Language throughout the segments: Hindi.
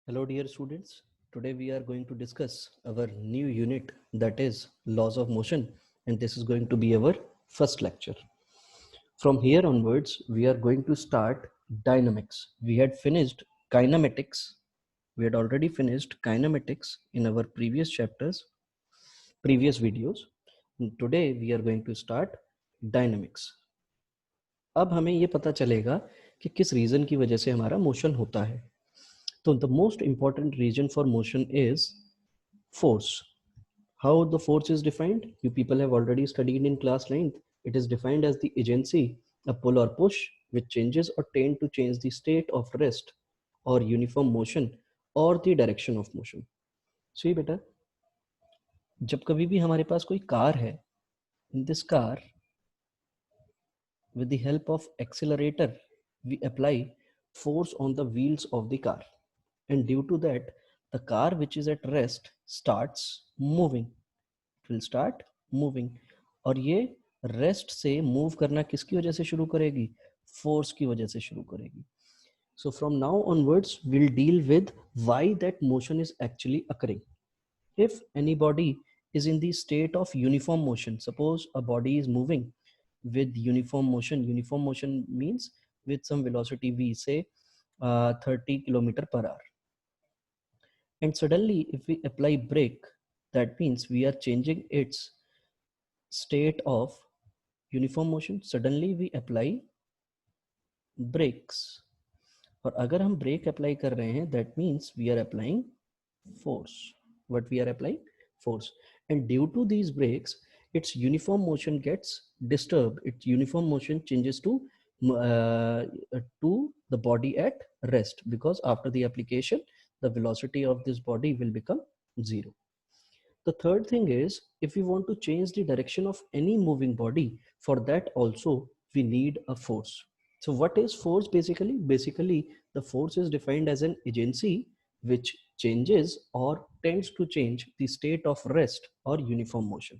Hello dear students, today we are going to discuss our new unit, that is laws of motion, and this is going to be our first lecture. From here onwards we are going to start dynamics. We had finished kinematics. We had already finished kinematics in our previous chapters, previous videos. And today we are going to start dynamics. अब हमें ये पता चलेगा कि किस रीजन की वजह से हमारा मोशन होता है. So the most important reason for motion is force. How the force is defined? You people have already studied in class 9th. It is defined as the agency, a pull or push, which changes or tend to change the state of rest or uniform motion or the direction of motion. See बेटा, जब कभी भी हमारे पास कोई कार है, in this car, with the help of accelerator, we apply force on the wheels of the car. And due to that, the car which is at rest starts moving. It will start moving. और ये रेस्ट से मूव करना किसकी वजह से शुरू करेगी? फोर्स की वजह से शुरू करेगी. So from now onwards we'll deal with why that motion is actually occurring. If any body is in the state of uniform motion, suppose a body is moving with uniform motion means with some velocity, we say 30 kilometer per hour, and suddenly if we apply brake, that means we are changing its state of uniform motion. Suddenly we apply brakes, और अगर हम ब्रेक अप्लाई कर रहे हैं, that means we are applying force. What we are applying? Force. And due to these brakes, its uniform motion gets disturbed. Its uniform motion changes to the body at rest, because after the application the velocity of this body will become zero. The third thing is, if we want to change the direction of any moving body, for that also we need a force. So what is force basically? Basically, the force is defined as an agency which changes or tends to change the state of rest or uniform motion.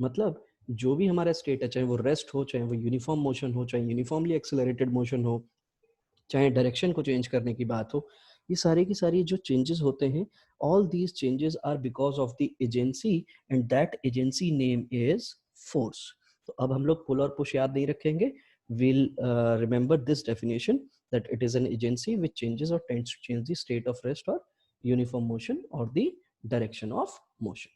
मतलब जो भी हमारा स्टेट है, चाहे वो रेस्ट हो, चाहे वो यूनिफॉर्म मोशन हो, चाहे यूनिफॉर्मली एक्सेलरेटेड मोशन हो, चाहे डायरेक्शन को चेंज करने की बात हो, ये सारी की सारी जो चेंजेस होते हैं, all these changes are because of the agency, and that agency name is force. तो अब हम लोग पुल और पुश याद नहीं रखेंगे. We'll remember this definition, that it is an agency which changes or tends to change the state of rest or uniform motion or the direction of motion.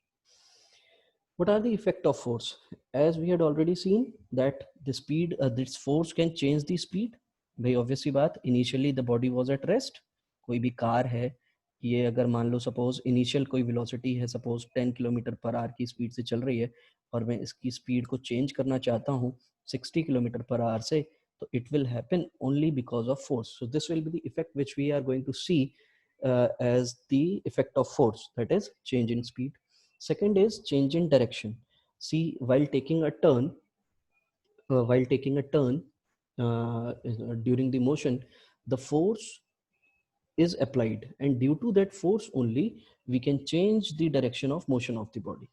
What are the effect of force? As we had already seen that the speed, this force can change the speed. भाई ऑब्वियसली बात, initially the body was at rest. कोई भी कार है, ये अगर मान लो सपोज इनिशियल कोई वेलोसिटी है, सपोज 10 किलोमीटर पर आवर की स्पीड से चल रही है, और मैं इसकी स्पीड को चेंज करना चाहता हूँ 60 किलोमीटर पर आवर से, तो it will happen only because of force. So this will be the effect which we are going to see as the effect of force, that is change in speed. Second is change in direction. See, while taking a turn, during the motion, the force is applied, and due to that force only we can change the direction of motion of the body.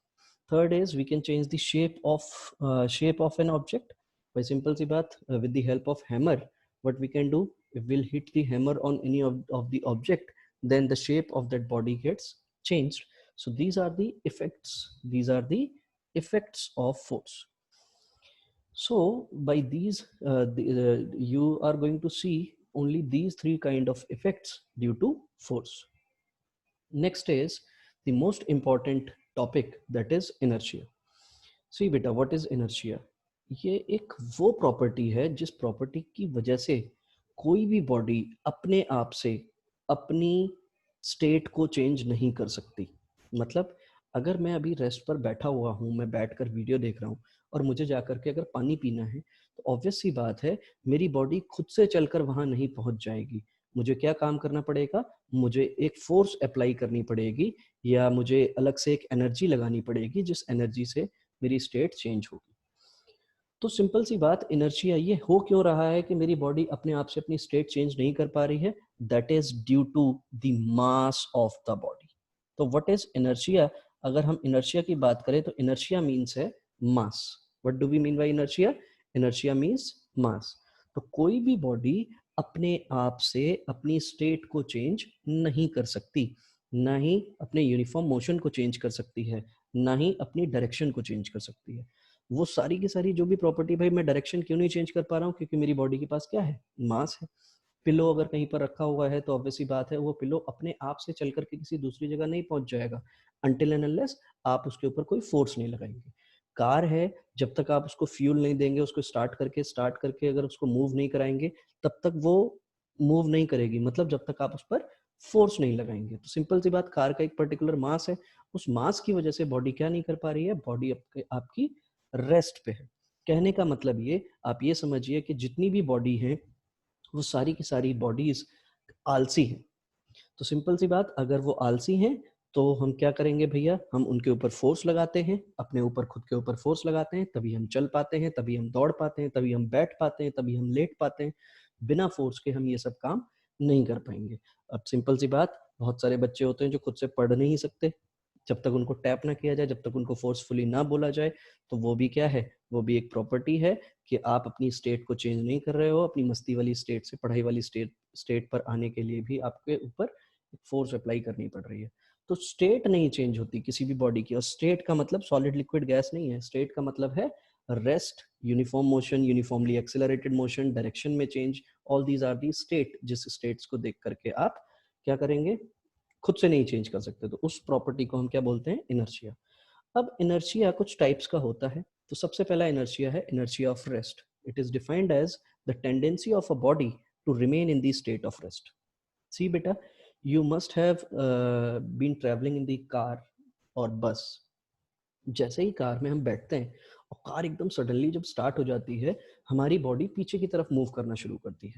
Third is we can change the shape of an object by simple si baat, with the help of hammer. What we can do, if we'll hit the hammer on any of the object, then the shape of that body gets changed. So these are the effects of force. So by these, you are going to see only these three kind of effects due to force. Next is the most important topic, that is inertia. See beta, what is inertia? ये एक वो प्रॉपर्टी है जिस प्रॉपर्टी की वजह से कोई भी बॉडी अपने आप से अपनी स्टेट को चेंज नहीं कर सकती. मतलब अगर मैं अभी रेस्ट पर बैठा हुआ हूँ, मैं बैठकर वीडियो देख रहा हूँ, और मुझे जाकर के अगर पानी पीना है, तो ऑब्वियस सी बात है मेरी बॉडी खुद से चलकर वहां नहीं पहुंच जाएगी. मुझे क्या काम करना पड़ेगा? मुझे एक फोर्स अप्लाई करनी पड़ेगी, या मुझे अलग से एक एनर्जी लगानी पड़ेगी जिस एनर्जी से मेरी स्टेट चेंज होगी. तो सिंपल सी बात, इनर्शिया ये हो क्यों रहा है कि मेरी बॉडी अपने आप से अपनी स्टेट चेंज नहीं कर पा रही है? That is due to the mass of the body. तो व्हाट इज इनर्शिया? अगर हम इनर्शिया की बात करें तो इनर्शिया मीन्स है mass. What do we mean by inertia? Inertia means mass. तो कोई भी बॉडी अपने आप से अपनी स्टेट को चेंज नहीं कर सकती, ना ही अपने यूनिफॉर्म मोशन को चेंज कर सकती है, ना ही अपनी डायरेक्शन को चेंज कर सकती है। वो सारी की सारी जो भी प्रॉपर्टी, भाई मैं डायरेक्शन क्यों नहीं चेंज कर पा रहा हूँ, क्योंकि मेरी बॉडी के पास क्या है, मास है। पिलो अगर कहीं पर रखा हुआ है तो ऑब्वियसली बात है वो पिलो अपने आप से चल करके किसी दूसरी जगह नहीं पहुंच जाएगा, अनटिल एंड अनलेस आप उसके ऊपर कोई फोर्स नहीं लगाएंगे। कार है, जब तक आप उसको फ्यूल नहीं देंगे, उसको स्टार्ट करके अगर उसको मूव नहीं कराएंगे, तब तक वो मूव नहीं करेगी, मतलब जब तक आप उस पर फोर्स नहीं लगाएंगे। तो सिंपल सी बात, कार का एक पर्टिकुलर मास है, उस मास की वजह से बॉडी क्या नहीं कर पा रही है, बॉडी आपकी रेस्ट पे है। कहने का मतलब ये, आप ये समझिए कि जितनी भी बॉडी है वो सारी की सारी बॉडीज आलसी हैं। तो सिंपल सी बात, अगर वो आलसी हैं तो हम क्या करेंगे भैया, हम उनके ऊपर फोर्स लगाते हैं, अपने ऊपर खुद के ऊपर फोर्स लगाते हैं, तभी हम चल पाते हैं, तभी हम दौड़ पाते हैं, तभी हम बैठ पाते हैं, तभी हम लेट पाते हैं। बिना फोर्स के हम ये सब काम नहीं कर पाएंगे। अब सिंपल सी बात, बहुत सारे बच्चे होते हैं जो खुद से पढ़ नहीं सकते, जब तक उनको टैप ना किया जाए, जब तक उनको फोर्सफुली ना बोला जाए, तो वो भी क्या है, वो भी एक प्रॉपर्टी है कि आप अपनी स्टेट को चेंज नहीं कर रहे हो। अपनी मस्ती वाली स्टेट से पढ़ाई वाली स्टेट पर आने के लिए भी आपके ऊपर फोर्स अप्लाई करनी पड़ रही है। तो स्टेट नहीं चेंज होती किसी भी बॉडी की, और स्टेट का मतलब सॉलिड लिक्विड गैस नहीं है, स्टेट का मतलब है rest, uniform motion, uniformly accelerated motion, direction में change, all these are the state, जिस स्टेट्स को देख करके आप क्या करेंगे, खुद से नहीं चेंज कर सकते। तो उस प्रॉपर्टी को हम क्या बोलते हैं, इनर्शिया। अब इनर्शिया कुछ टाइप्स का होता है। तो सबसे पहला इनर्शिया है inertia of rest. It is defined as the tendency of a body to remain in the state of rest. See बेटा, you must have been traveling in the car और बस। जैसे ही कार में हम बैठते हैं और कार एकदम सडनली जब स्टार्ट हो जाती है, हमारी बॉडी पीछे की तरफ मूव करना शुरू करती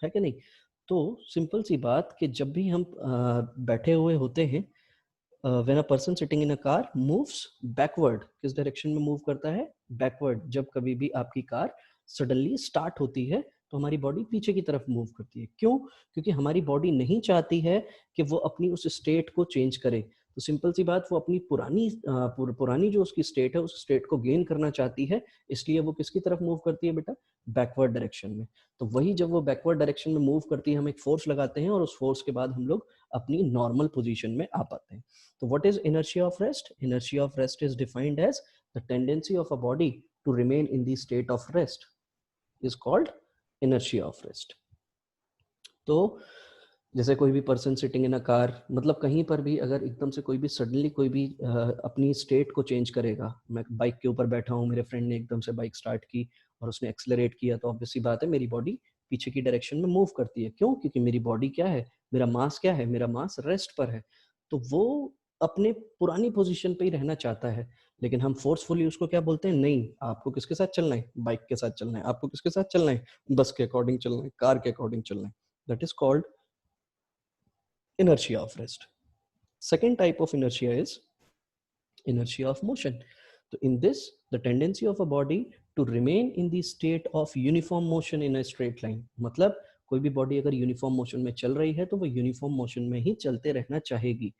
है कि नहीं। तो सिंपल सी बात कि जब भी हम बैठे हुए होते हैं, when a person sitting in a car moves backward, किस डायरेक्शन में मूव करता है, बैकवर्ड। जब कभी भी आपकी कार सडनली स्टार्ट होती है तो हमारी बॉडी पीछे की तरफ मूव करती है। क्यों? क्योंकि हमारी बॉडी नहीं चाहती है कि वो अपनी उस स्टेट को चेंज करे। तो सिंपल सी बात, वो अपनी पुरानी जो उसकी स्टेट है, उस स्टेट को गेन करना चाहती है, इसलिए वो किसकी तरफ मूव करती है बेटा, बैकवर्ड डायरेक्शन में। तो वही जब वो बैकवर्ड डायरेक्शन में मूव करती है, हम एक फोर्स लगाते हैं और उस फोर्स के बाद हम लोग अपनी नॉर्मल पोजीशन में आ पाते हैं। So what is inertia of rest? Inertia of rest is defined as the tendency of a body to remain in the state of rest is called inertia of rest. तो जैसे कोई भी person sitting in a car, मतलब कहीं पर भी अगर एकदम से कोई भी सडनली कोई भी अपनी स्टेट को चेंज करेगा, मैं बाइक के ऊपर बैठा हूँ, मेरे फ्रेंड ने एकदम से बाइक स्टार्ट की और उसने एक्सेलरेट किया, तो ऑब्वियसली बात है मेरी बॉडी पीछे की डायरेक्शन में मूव करती है। क्यों? क्योंकि मेरी बॉडी क्या है, मेरा मास क्या है, मेरा मास रेस्ट पर है। तो वो अपने पुरानी पोजीशन पे ही रहना चाहता है। लेकिन हम फोर्सफुली उसको क्या बोलते हैं, नहीं आपको किसके साथ चलना है, बाइक के साथ चलना है, आपको किसके साथ चलना है, बस के अकॉर्डिंग चलना है, कार के अकॉर्डिंग चलना है। That is called inertia of rest. Second type of inertia is inertia of motion. So in this, the tendency of a body to remain in the state of uniform motion in a straight line. मतलब कोई भी बॉडी अगर यूनिफॉर्म मोशन में चल रही है तो वो यूनिफॉर्म मोशन में ही चलते रहना चाहेगी।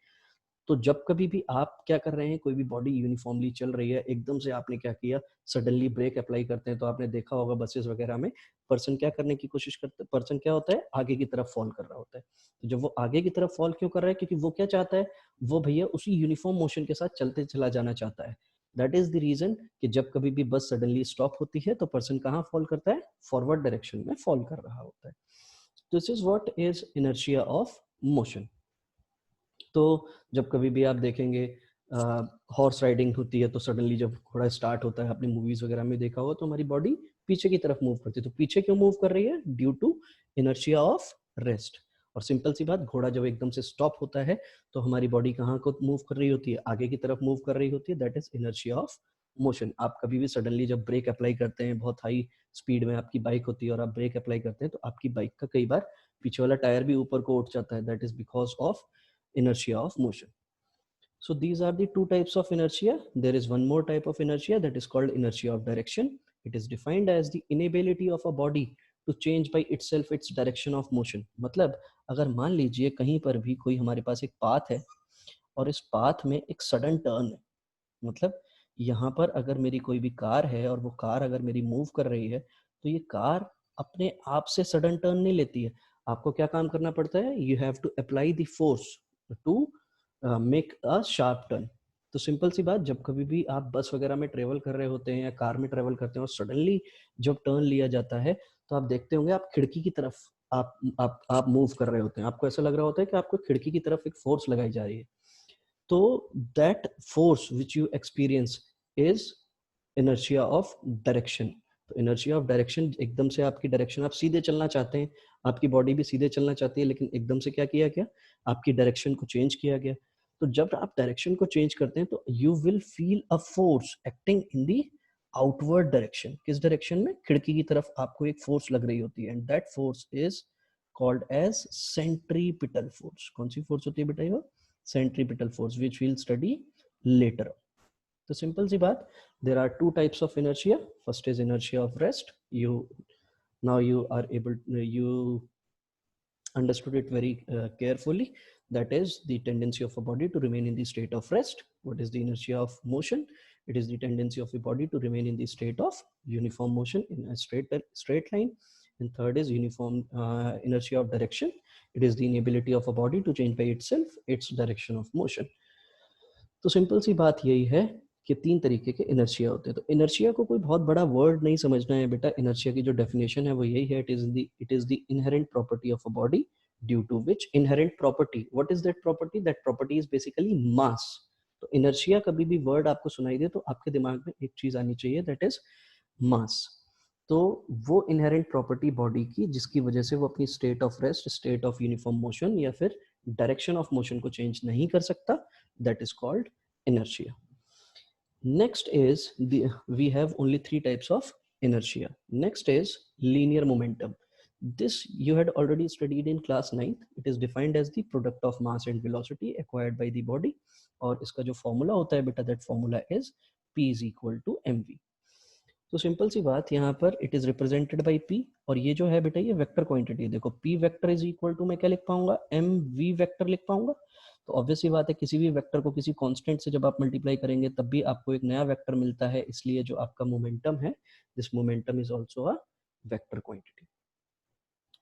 तो जब कभी भी आप क्या कर रहे हैं, कोई भी बॉडी यूनिफॉर्मली चल रही है, एकदम से आपने क्या किया, सडनली ब्रेक अप्लाई करते हैं, तो आपने देखा होगा बसेस वगैरह में पर्सन क्या करने की कोशिश करते हैं, पर्सन क्या होता है, आगे की तरफ फॉल कर रहा होता है। तो जब वो आगे की तरफ फॉल क्यों कर रहा है, क्योंकि वो क्या चाहता है, वो भैया उसी यूनिफॉर्म मोशन के साथ चलते चला जाना चाहता है। दैट इज द रीजन कि जब कभी भी बस सडनली स्टॉप होती है तो पर्सन कहाँ फॉल करता है, फॉरवर्ड डायरेक्शन में फॉल कर रहा होता है। This is what is inertia of motion. तो जब कभी भी आप देखेंगे हॉर्स राइडिंग होती है, तो सडनली जब घोड़ा स्टार्ट होता है, आपने मूवीज वगैरह में देखा होगा, तो हमारी बॉडी पीछे की तरफ मूव करती है। तो पीछे क्यों मूव कर रही है, due to inertia of rest. और सिंपल सी बात, घोड़ा जब एकदम से स्टॉप होता है तो हमारी बॉडी कहाँ को मूव कर रही होती है, आगे की तरफ मूव कर रही होती है। That is inertia of motion. आप कभी भी सडनली जब ब्रेक अप्लाई करते हैं, बहुत हाई स्पीड में आपकी बाइक होती है और आप ब्रेक अप्लाई करते हैं, तो आपकी बाइक का कई बार पीछे वाला टायर भी ऊपर को उठ जाता है। That is because of inertia of motion. So these are the two types of inertia. There is one more type of inertia, that is called inertia of direction. It is defined as the inability of a body to change by itself its direction of motion. मतलब अगर मान लीजिए कहीं पर भी कोई हमारे पास एक पाथ है और इस पाथ में एक सडन टर्न है, मतलब यहाँ पर अगर मेरी कोई भी कार है और वो कार अगर मेरी मूव कर रही है, तो ये कार अपने आप से सडन टर्न नहीं लेती है, आपको क्या काम करना पड़ता है, you have to apply the force to make a sharp turn. तो सिंपल सी बात, जब कभी भी आप बस वगैरह में ट्रेवल कर रहे होते हैं या कार में ट्रेवल करते हैं और सडनली जब टर्न लिया जाता है, तो आप देखते होंगे आप खिड़की की तरफ आप मूव कर रहे होते हैं, आपको ऐसा लग रहा होता है कि आपको खिड़की की तरफ एक फोर्स लगाई जा रही है। तो that force which you experience is inertia of direction. तो इनर्शिया ऑफ डायरेक्शन, एकदम से आपकी डायरेक्शन, आप सीधे चलना चाहते हैं, आपकी बॉडी भी सीधे चलना चाहती है, लेकिन एकदम से क्या किया गया, आपकी डायरेक्शन को चेंज किया गया। तो जब आप डायरेक्शन को चेंज करते हैं तो you will feel a force acting in the outward direction. किस डायरेक्शन में, खिड़की की तरफ आपको एक फोर्स लग रही होती है, and that force is called as centripetal force. कौन सी फोर्स होती है बेटा ये, centripetal force, which will study later. तो सिंपल सी बात, there are two types of inertia. First is inertia of rest. Now you are able to, you understood it very carefully. That is the tendency of a body to remain in the state of rest. What is the inertia of motion? It is the tendency of a body to remain in the state of uniform motion in a straight line. And third is uniform inertia of direction. It is the inability of a body to change by itself its direction of motion. तो सिंपल सी बात यही है कि 3 तरीके के इनर्शिया होते हैं। तो इनर्शिया को कोई बहुत बड़ा वर्ड नहीं समझना है बेटा, इनर्शिया की जो डेफिनेशन है वो यही है, it is the inherent property of a body due to which, inherent property, what is that property is basically mass. तो इनर्शिया कभी भी वर्ड आपको सुनाई दे तो आपके दिमाग में एक चीज आनी चाहिए, दैट इज मास। तो वो इनहेरेंट प्रॉपर्टी बॉडी की जिसकी वजह से वो अपनी state of rest, state of uniform motion या फिर डायरेक्शन ऑफ मोशन को चेंज नहीं कर सकता, that is called inertia. Next is we have only 3 types of inertia. Next is linear momentum. This you had already studied in class 9th. It is defined as the product of mass and velocity acquired by the body. और इसका जो फॉर्मूला होता है बेटा, that formula is P is equal to mv. तो सिंपल सी बात, यहाँ पर it is represented by P, और ये जो है बेटा ये वेक्टर क्वांटिटी, देखो P vector is equal to, मैं क्या लिख पाऊंगा, एम वी वेक्टर लिख पाऊंगा। तो ऑब्वियस सी बात है, किसी भी वेक्टर को किसी कांस्टेंट से जब आप मल्टीप्लाई करेंगे तब भी आपको एक नया वेक्टर मिलता है, इसलिए जो आपका मोमेंटम है, this momentum is also a vector quantity.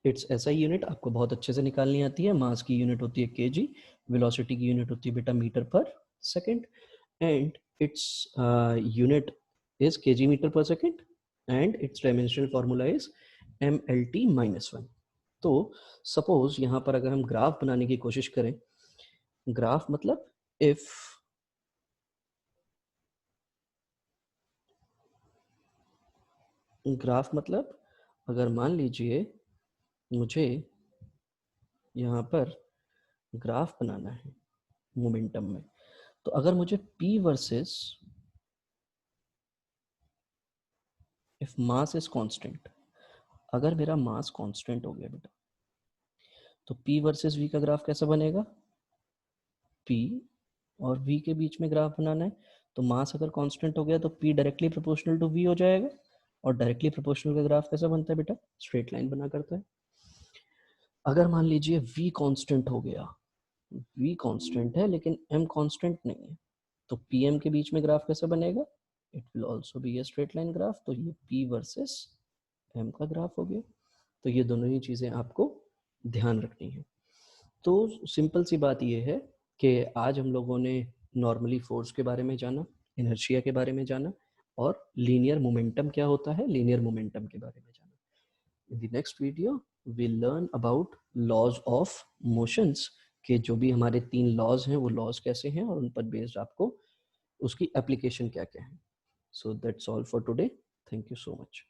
It's ऐसा यूनिट आपको बहुत अच्छे से निकालनी आती है, मास की यूनिट होती है केजी, वेलोसिटी की यूनिट होती है बेटा मीटर पर second, and its unit is kg meter per second and its dimensional formula is mlt minus 1. तो सपोज यहाँ पर अगर हम ग्राफ बनाने की कोशिश करें, ग्राफ मतलब इफ ग्राफ मतलब अगर मान लीजिए मुझे यहाँ पर ग्राफ बनाना है मोमेंटम में, तो अगर मुझे p versus if mass is constant, अगर मेरा मास कांस्टेंट हो गया बेटा, तो p वर्सेस v का ग्राफ कैसा बनेगा, p और v के बीच में ग्राफ बनाना है, तो मास अगर कांस्टेंट हो गया तो p directly proportional to v हो जाएगा, और डायरेक्टली प्रोपोर्शनल का ग्राफ कैसा बनता है बेटा, स्ट्रेट लाइन बना करता है। अगर मान लीजिए v कांस्टेंट हो गया, v कांस्टेंट है लेकिन m कांस्टेंट नहीं है, तो pm के बीच में ग्राफ कैसा बनेगा, it will also be a straight line graph. तो ये p वर्सेस m का ग्राफ हो गया। तो ये दोनों ही चीज़ें आपको ध्यान रखनी है। तो सिंपल सी बात ये है कि आज हम लोगों ने नॉर्मली फोर्स के बारे में जाना, इनर्शिया के बारे में जाना, और लीनियर मोमेंटम क्या होता है, लीनियर मोमेंटम के बारे में जाना। In the next video we learn about laws of motions, के जो भी हमारे 3 लॉज हैं वो लॉज कैसे हैं और उन पर बेस्ड आपको उसकी एप्लीकेशन क्या क्या है। So that's all for today, thank you so much.